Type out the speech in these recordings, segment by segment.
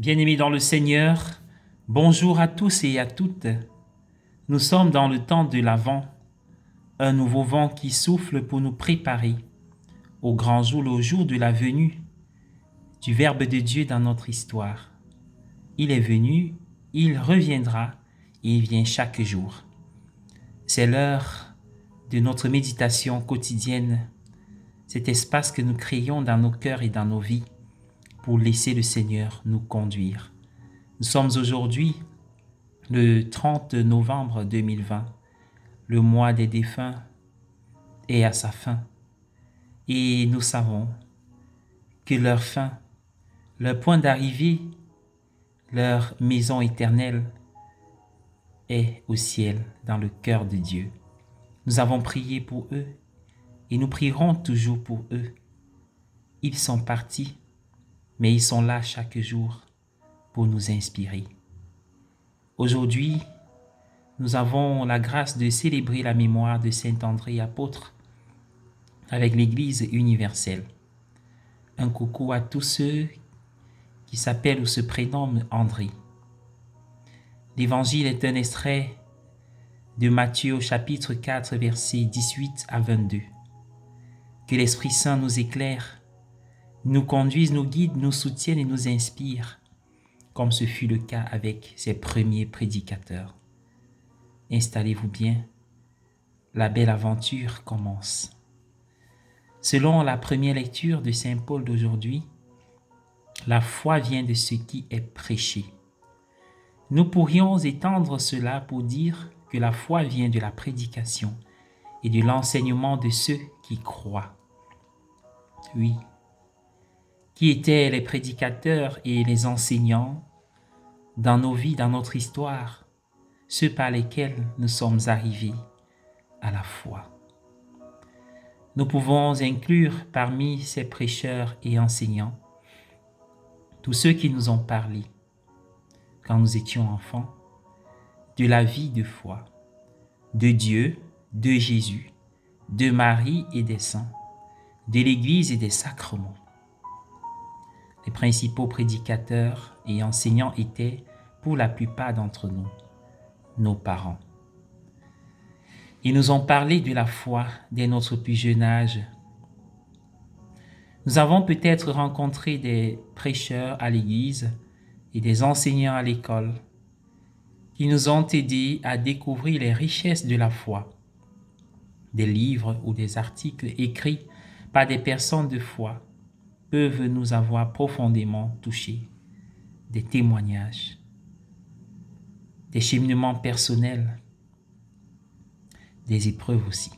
Bien-aimés dans le Seigneur, bonjour à tous et à toutes. Nous sommes dans le temps de l'Avent, un nouveau vent qui souffle pour nous préparer au grand jour, au jour de la venue du Verbe de Dieu dans notre histoire. Il est venu, il reviendra et il vient chaque jour. C'est l'heure de notre méditation quotidienne, cet espace que nous créons dans nos cœurs et dans nos vies pour laisser le Seigneur nous conduire. Nous sommes aujourd'hui le 30 novembre 2020. Le mois des défunts est à sa fin. Et nous savons que leur fin, leur point d'arrivée, leur maison éternelle est au ciel, dans le cœur de Dieu. Nous avons prié pour eux et nous prierons toujours pour eux. Ils sont partis, mais ils sont là chaque jour pour nous inspirer. Aujourd'hui, nous avons la grâce de célébrer la mémoire de Saint André apôtre avec l'Église universelle. Un coucou à tous ceux qui s'appellent ou se prénomment André. L'Évangile est un extrait de Matthieu au chapitre 4, versets 18 à 22. Que l'Esprit Saint nous éclaire, nous conduise, nous guide, nous soutienne et nous inspire, comme ce fut le cas avec ses premiers prédicateurs. Installez-vous bien, la belle aventure commence. Selon la première lecture de Saint Paul d'aujourd'hui, la foi vient de ce qui est prêché. Nous pourrions étendre cela pour dire que la foi vient de la prédication et de l'enseignement de ceux qui croient. Oui. Qui étaient les prédicateurs et les enseignants dans nos vies, dans notre histoire, ceux par lesquels nous sommes arrivés à la foi. Nous pouvons inclure parmi ces prêcheurs et enseignants tous ceux qui nous ont parlé, quand nous étions enfants, de la vie de foi, de Dieu, de Jésus, de Marie et des saints, de l'Église et des sacrements. Les principaux prédicateurs et enseignants étaient, pour la plupart d'entre nous, nos parents. Ils nous ont parlé de la foi dès notre plus jeune âge. Nous avons peut-être rencontré des prêcheurs à l'église et des enseignants à l'école qui nous ont aidés à découvrir les richesses de la foi. Des livres ou des articles écrits par des personnes de foi peuvent nous avoir profondément touchés. Des témoignages, des cheminements personnels, des épreuves aussi.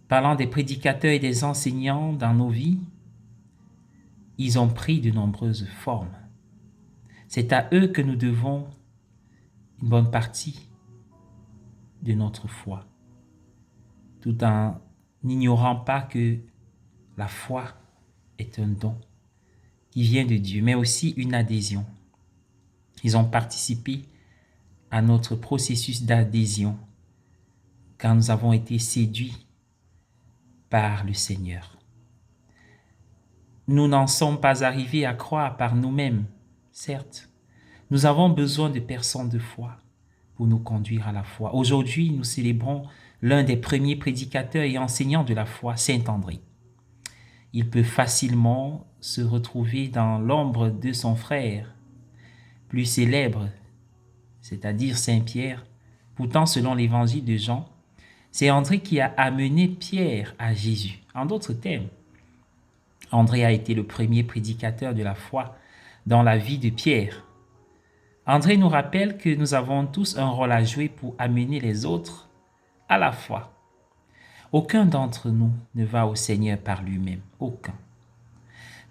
Parlant des prédicateurs et des enseignants dans nos vies, ils ont pris de nombreuses formes. C'est à eux que nous devons une bonne partie de notre foi, tout en n'ignorant pas que la foi est un don qui vient de Dieu, mais aussi une adhésion. Ils ont participé à notre processus d'adhésion quand nous avons été séduits par le Seigneur. Nous n'en sommes pas arrivés à croire par nous-mêmes, certes. Nous avons besoin de personnes de foi pour nous conduire à la foi. Aujourd'hui, nous célébrons l'un des premiers prédicateurs et enseignants de la foi, Saint André. Il peut facilement se retrouver dans l'ombre de son frère, plus célèbre, c'est-à-dire Saint Pierre. Pourtant, selon l'évangile de Jean, c'est André qui a amené Pierre à Jésus. En d'autres termes, André a été le premier prédicateur de la foi dans la vie de Pierre. André nous rappelle que nous avons tous un rôle à jouer pour amener les autres à la foi. Aucun d'entre nous ne va au Seigneur par lui-même. Aucun.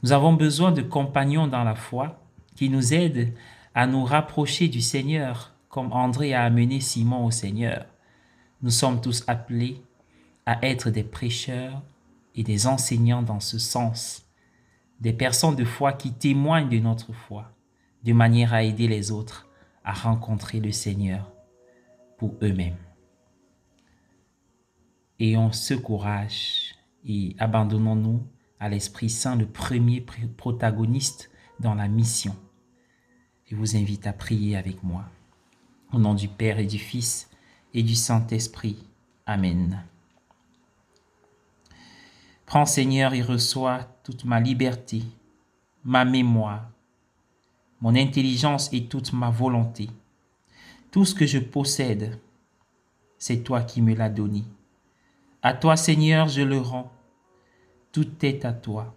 Nous avons besoin de compagnons dans la foi qui nous aident à nous rapprocher du Seigneur, comme André a amené Simon au Seigneur. Nous sommes tous appelés à être des prêcheurs et des enseignants dans ce sens, des personnes de foi qui témoignent de notre foi, de manière à aider les autres à rencontrer le Seigneur pour eux-mêmes. Ayons ce courage et abandonnons-nous à l'Esprit Saint, le premier protagoniste dans la mission. Je vous invite à prier avec moi. Au nom du Père et du Fils et du Saint-Esprit. Amen. Prends, Seigneur, et reçois toute ma liberté, ma mémoire, mon intelligence et toute ma volonté. Tout ce que je possède, c'est toi qui me l'as donné. À toi, Seigneur, je le rends. Tout est à toi.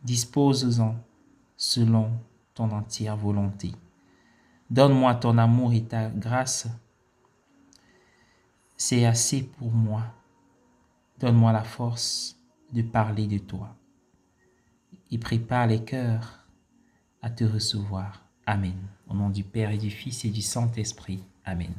Dispose-en selon ton entière volonté. Donne-moi ton amour et ta grâce. C'est assez pour moi. Donne-moi la force de parler de toi. Et prépare les cœurs à te recevoir. Amen. Au nom du Père et du Fils et du Saint-Esprit. Amen.